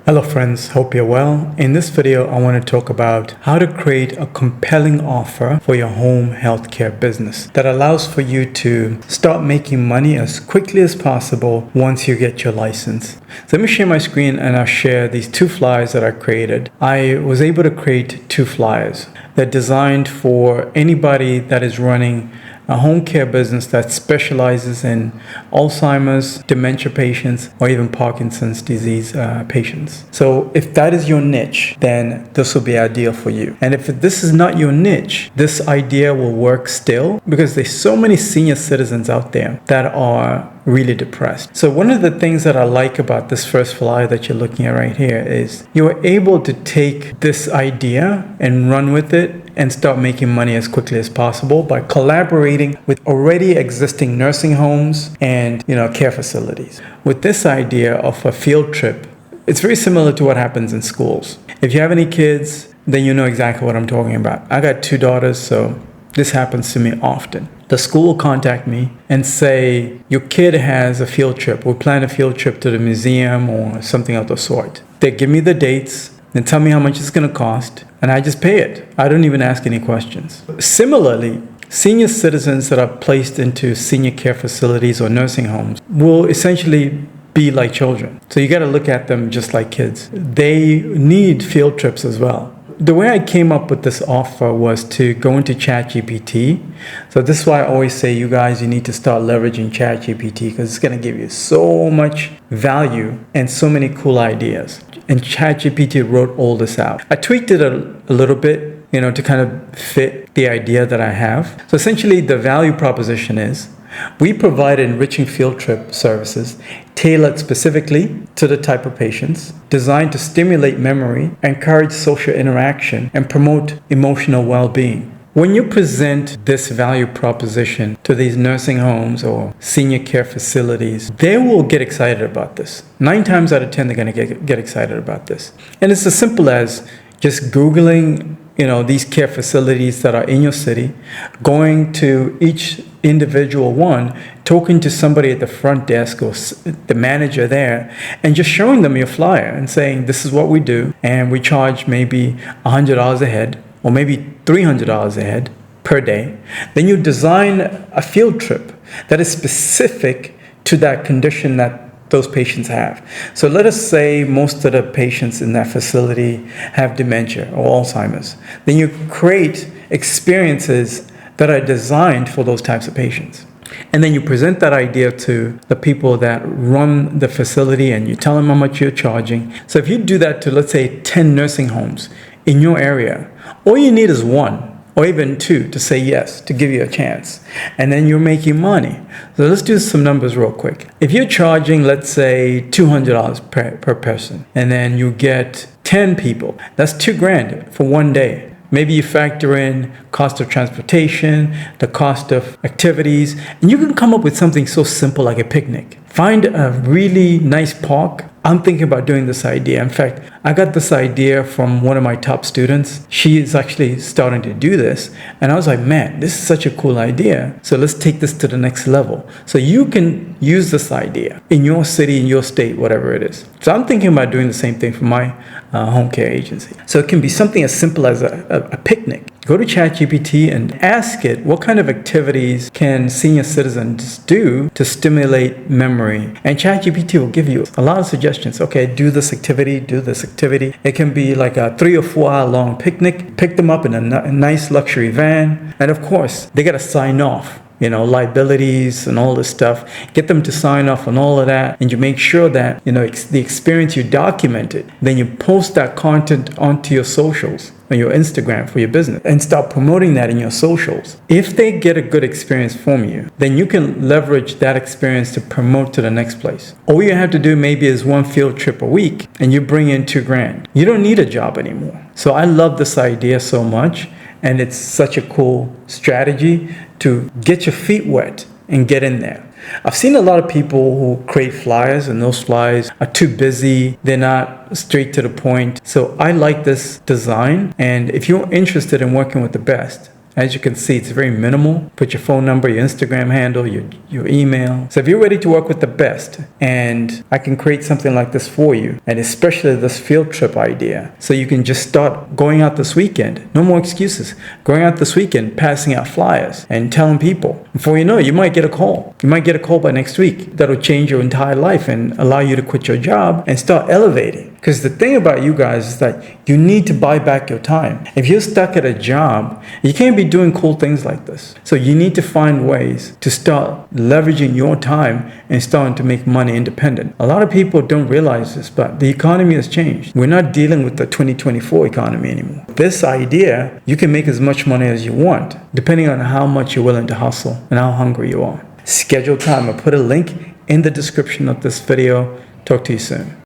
Hello friends, hope you're well. In this video, I want to talk about how to create a compelling offer for your home healthcare business that allows for you to start making money as quickly as possible once you get your license. So let me share my screen and I'll share these two flyers that I created. I was able to create two flyers. They're designed for anybody that is running a home care business that specializes in Alzheimer's, dementia patients, or even Parkinson's disease patients. So if that is your niche, then this will be ideal for you. And if this is not your niche, this idea will work still because there's so many senior citizens out there that are really depressed. So one of the things that I like about this first flyer that you're looking at right here is you're able to take this idea and run with it and start making money as quickly as possible by collaborating with already existing nursing homes and care facilities. With this idea of a field trip, it's very similar to what happens in schools. If you have any kids, then you know exactly what I'm talking about. I got two daughters, so this happens to me often. The school will contact me and say, your kid has a field trip. We'll plan a field trip to the museum or something of the sort. They give me the dates and tell me how much it's going to cost, and I just pay it. I don't even ask any questions. Similarly, senior citizens that are placed into senior care facilities or nursing homes will essentially be like children. So you got to look at them just like kids. They need field trips as well. The way I came up with this offer was to go into ChatGPT. So this is why I always say, you guys, you need to start leveraging ChatGPT because it's going to give you so much value and so many cool ideas. And ChatGPT wrote all this out. I tweaked it a little bit, to kind of fit the idea that I have. So essentially the value proposition is we provide enriching field trip services tailored specifically to the type of patients, designed to stimulate memory, encourage social interaction, and promote emotional well-being. When you present this value proposition to these nursing homes or senior care facilities, they will get excited about this. 9 times out of 10, they're going to get excited about this. And it's as simple as just Googling, these care facilities that are in your city, going to each individual one, talking to somebody at the front desk or the manager there, and just showing them your flyer and saying, this is what we do, and we charge maybe $100 a head, or maybe $300 a head per day. Then you design a field trip that is specific to that condition that those patients have. So let us say most of the patients in that facility have dementia or Alzheimer's. Then you create experiences that are designed for those types of patients. And then you present that idea to the people that run the facility and you tell them how much you're charging. So if you do that to, let's say, 10 nursing homes in your area, all you need is 1 or even 2 to say yes, to give you a chance. And then you're making money. So let's do some numbers real quick. If you're charging, let's say, $200 per person, and then you get 10 people, that's $2,000 for 1 day. Maybe you factor in cost of transportation, the cost of activities, and you can come up with something so simple like a picnic. Find a really nice park. I'm thinking about doing this idea. In fact, I got this idea from one of my top students. She is actually starting to do this. And I was like, man, this is such a cool idea. So let's take this to the next level. So you can use this idea in your city, in your state, whatever it is. So I'm thinking about doing the same thing for my home care agency. So it can be something as simple as a picnic. Go to ChatGPT and ask it, what kind of activities can senior citizens do to stimulate memory? And ChatGPT will give you a lot of suggestions. Okay, do this activity, do this activity. It can be like a 3 or 4 hour long picnic. Pick them up in a nice luxury van. And of course, they got to sign off. Liabilities and all this stuff. Get them to sign off on all of that, and you make sure that the experience you documented. Then you post that content onto your socials, on your Instagram for your business, and start promoting that in your socials. If they get a good experience from you, then you can leverage that experience to promote to the next place. All you have to do maybe is 1 field trip a week, and you bring in $2,000. You don't need a job anymore. So I love this idea so much. And it's such a cool strategy to get your feet wet and get in there. I've seen a lot of people who create flyers, and those flyers are too busy. They're not straight to the point. So I like this design. And if you're interested in working with the best, As you can see, it's very minimal. Put your phone number, your Instagram handle, your email. So if you're ready to work with the best, and I can create something like this for you, and especially this field trip idea, so you can just start going out this weekend. No more excuses. Going out this weekend, passing out flyers and telling people. Before you know it, you might get a call. You might get a call by next week that'll change your entire life and allow you to quit your job and start elevating. Because the thing about you guys is that you need to buy back your time. If you're stuck at a job, you can't be doing cool things like this. So you need to find ways to start leveraging your time and starting to make money independent. A lot of people don't realize this, but the economy has changed. We're not dealing with the 2024 economy anymore. This idea, you can make as much money as you want, depending on how much you're willing to hustle and how hungry you are. Schedule time. I'll put a link in the description of this video. Talk to you soon.